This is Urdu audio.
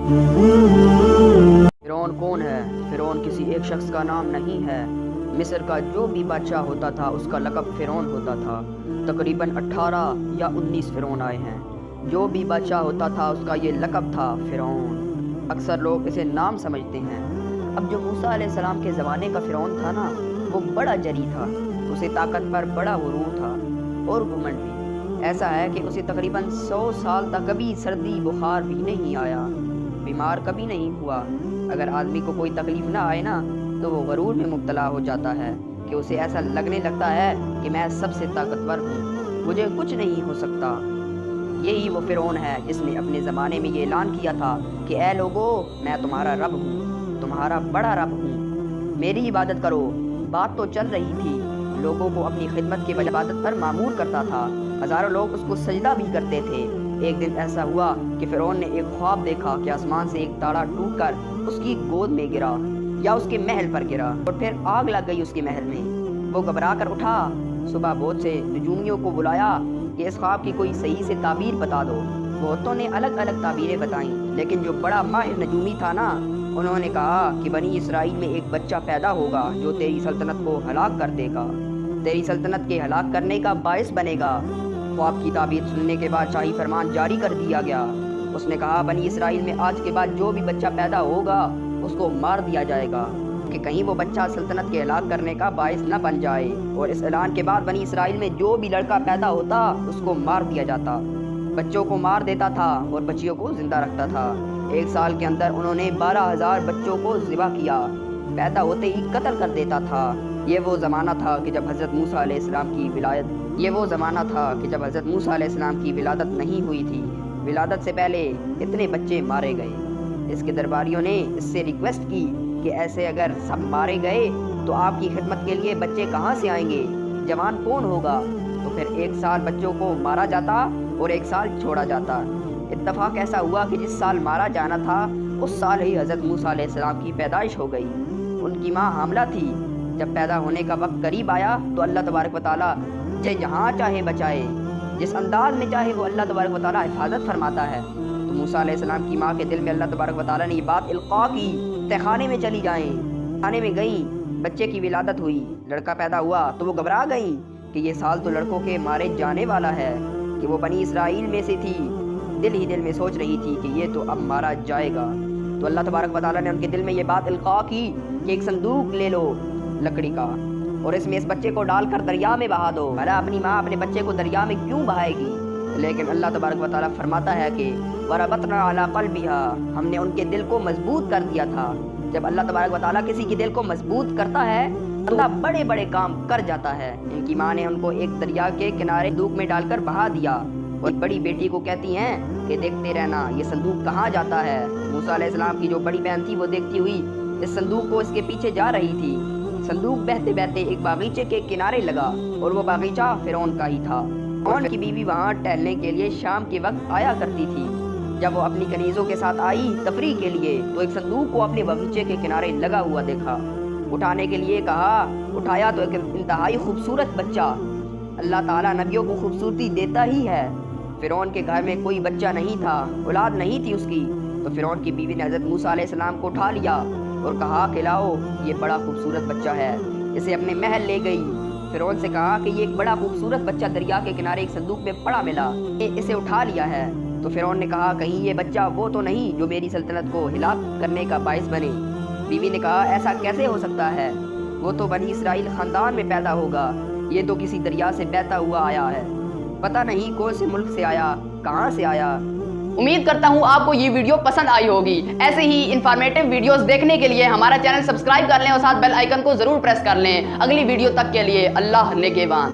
فرعون کون ہے؟ فرعون کسی ایک شخص کا نام نہیں ہے۔ مصر کا جو بھی بادشاہ ہوتا تھا اس کا لقب فرعون ہوتا تھا۔ تقریباً 18 یا 19 فرعون آئے ہیں۔ جو بھی بادشاہ ہوتا تھا اس کا یہ لقب تھا فرعون۔ اکثر لوگ اسے نام سمجھتے ہیں۔ اب جو موسیٰ علیہ السلام کے زمانے کا فرعون تھا نا، وہ بڑا جری تھا۔ اسے طاقت پر بڑا غرور تھا اور گھمنڈ بھی۔ ایسا ہے کہ اسے تقریباً 100 سال تک کبھی سردی بخار بھی نہیں آیا، بیمار کبھی نہیں ہوا۔ اگر آدمی کو کوئی تکلیف نہ آئے نا تو وہ غرور میں مبتلا ہو جاتا ہے کہ اسے ایسا لگنے لگتا ہے کہ میں سب سے طاقتور ہوں، مجھے کچھ نہیں ہو سکتا۔ یہی وہ فرعون ہے جس نے اپنے زمانے میں یہ اعلان کیا تھا کہ اے لوگو، میں تمہارا رب ہوں، تمہارا بڑا رب ہوں، میری عبادت کرو۔ بات تو چل رہی تھی، لوگوں کو اپنی خدمت کے بجائے عبادت پر معمور کرتا تھا۔ ہزاروں لوگ اس کو سجدہ بھی کرتے تھے۔ ایک دن ایسا ہوا کہ فرعون نے ایک خواب دیکھا کہ آسمان سے ایک تارا ٹوٹ کر اس کی گود میں گرا یا اس کے محل پر گرا اور پھر آگ لگ گئی اس کے محل میں۔ وہ گھبرا کر اٹھا، صبح بہت سے نجومیوں کو بلایا کہ اس خواب کی کوئی صحیح سے تعبیر بتا دو۔ بہتوں نے الگ الگ تعبیریں بتائیں، لیکن جو بڑا ماہر نجومی تھا نا، انہوں نے کہا کہ بنی اسرائیل میں ایک بچہ پیدا ہوگا جو تیری سلطنت کو ہلاک کر دے گا، تیری سلطنت کے ہلاک کرنے کا باعث بنے گا۔ خواب کی تعبیر سننے کے بعد شاہی فرمان جاری کر دیا گیا۔ اس نے کہا بنی اسرائیل میں آج کے بعد جو بھی بچہ پیدا ہوگا اس کو مار دیا جائے گا کہ کہیں وہ بچہ سلطنت کے ہلاک کرنے کا باعث نہ بن جائے۔ اور اس اعلان کے بعد بنی اسرائیل میں جو بھی لڑکا پیدا ہوتا اس کو مار دیا جاتا، بچوں کو مار دیتا تھا اور بچیوں کو زندہ رکھتا تھا۔ 1 سال کے اندر انہوں نے 12,000 بچوں کو ذبح کیا، پیدا ہوتے ہی قتل کر دیتا تھا۔ یہ وہ زمانہ تھا کہ جب حضرت موسیٰ علیہ السلام کی ولادت نہیں ہوئی تھی۔ ولادت سے پہلے اتنے بچے مارے گئے۔ اس کے درباریوں نے اس سے ریکویسٹ کی کہ ایسے اگر سب مارے گئے تو آپ کی خدمت کے لیے بچے کہاں سے آئیں گے، جوان کون ہوگا؟ تو پھر 1 سال بچوں کو مارا جاتا اور 1 سال چھوڑا جاتا۔ اتفاق ایسا ہوا کہ جس سال مارا جانا تھا اس سال ہی حضرت موسیٰ علیہ السلام کی پیدائش ہو گئی۔ ان کی ماں حاملہ تھی۔ جب پیدا ہونے کا وقت قریب آیا تو اللہ تبارک و تعالیٰ جسے جہاں چاہے بچائے، جس انداز میں چاہے وہ اللہ تبارک و تعالیٰ حفاظت فرماتا ہے۔ تو موسیٰ علیہ السلام کی ماں کے دل میں اللہ تبارک و تعالیٰ نے یہ بات القاء کی، تہخانے میں چلی جائیں۔ خانے میں گئیں، بچے کی ولادت ہوئی، لڑکا پیدا ہوا تو وہ گھبرا گئیں کہ یہ سال تو لڑکوں کے مارے جانے والا ہے، کہ وہ بنی اسرائیل میں سے تھی۔ دل ہی دل میں سوچ رہی تھی کہ یہ تو اب مارا جائے گا۔ تو اللہ تبارک و تعالیٰ نے ان کے دل میں یہ بات القاء کی کہ ایک صندوق لے لو لکڑی کا اور اس میں اس بچے کو ڈال کر دریا میں بہا دو۔ بھلا اپنی ماں اپنے بچے کو دریا میں کیوں بہائے گی؟ لیکن اللہ تبارک و تعالیٰ فرماتا ہے کہ وَرَبَطْنَا عَلَىٰ قَلْبِهَا، ہم نے ان کے دل کو مضبوط کر دیا تھا۔ جب اللہ تبارک و تعالیٰ کسی کے دل کو مضبوط کرتا ہے تو اللہ بڑے بڑے کام کر جاتا ہے۔ ان کی ماں نے ان کو ایک دریا کے کنارے صندوق میں ڈال کر بہا دیا اور بڑی بیٹی کو کہتی ہیں کہ دیکھتے رہنا یہ صندوق کہاں جاتا ہے۔ موسیٰ علیہ السلام کی جو بڑی بہن تھی وہ دیکھتی ہوئی اس صندوق کو اس کے پیچھے جا رہی تھی۔ صندوق بہتے بہتے ایک باغیچے کے کنارے لگا اور وہ باغیچہ فرعون کا ہی تھا۔ فرعون کی بیوی وہاں ٹہلنے کے لیے شام کے وقت آیا کرتی تھی۔ جب وہ اپنی کنیزوں کے ساتھ آئی تفریح کے لیے تو ایک صندوق کو اپنے باغیچے کے کنارے لگا ہوا دیکھا۔ اٹھانے کے لیے کہا، اٹھایا تو ایک انتہائی خوبصورت بچہ۔ اللہ تعالیٰ نبیوں کو خوبصورتی دیتا ہی ہے۔ فرعون کے گھر میں کوئی بچہ نہیں تھا، اولاد نہیں تھی اس کی۔ تو فرعون کی بیوی نے حضرت موسیٰ علیہ السلام کو اٹھا لیا اور کہا کہ لاؤ یہ بڑا خوبصورت بچہ ہے، اسے اپنے محل لے گئی۔ فرعون سے کہا کہ یہ ایک بڑا خوبصورت بچہ دریا کے کنارے ایک صندوق میں پڑا ملا، اسے اٹھا لیا ہے۔ تو فرعون نے کہا کہیں یہ بچہ وہ تو نہیں جو میری سلطنت کو ہلاک کرنے کا باعث بنے۔ بیوی نے کہا ایسا کیسے ہو سکتا ہے، وہ تو بنی اسرائیل خاندان میں پیدا ہوگا، یہ تو کسی دریا سے بہتا ہوا آیا ہے، پتہ نہیں کون سے ملک سے آیا، کہاں سے آیا۔ امید کرتا ہوں آپ کو یہ ویڈیو پسند آئی ہوگی۔ ایسے ہی انفارمیٹیو ویڈیوز دیکھنے کے لیے ہمارا چینل سبسکرائب کر لیں اور ساتھ بیل آئیکن کو ضرور پریس کر لیں۔ اگلی ویڈیو تک کے لیے اللہ نگہبان۔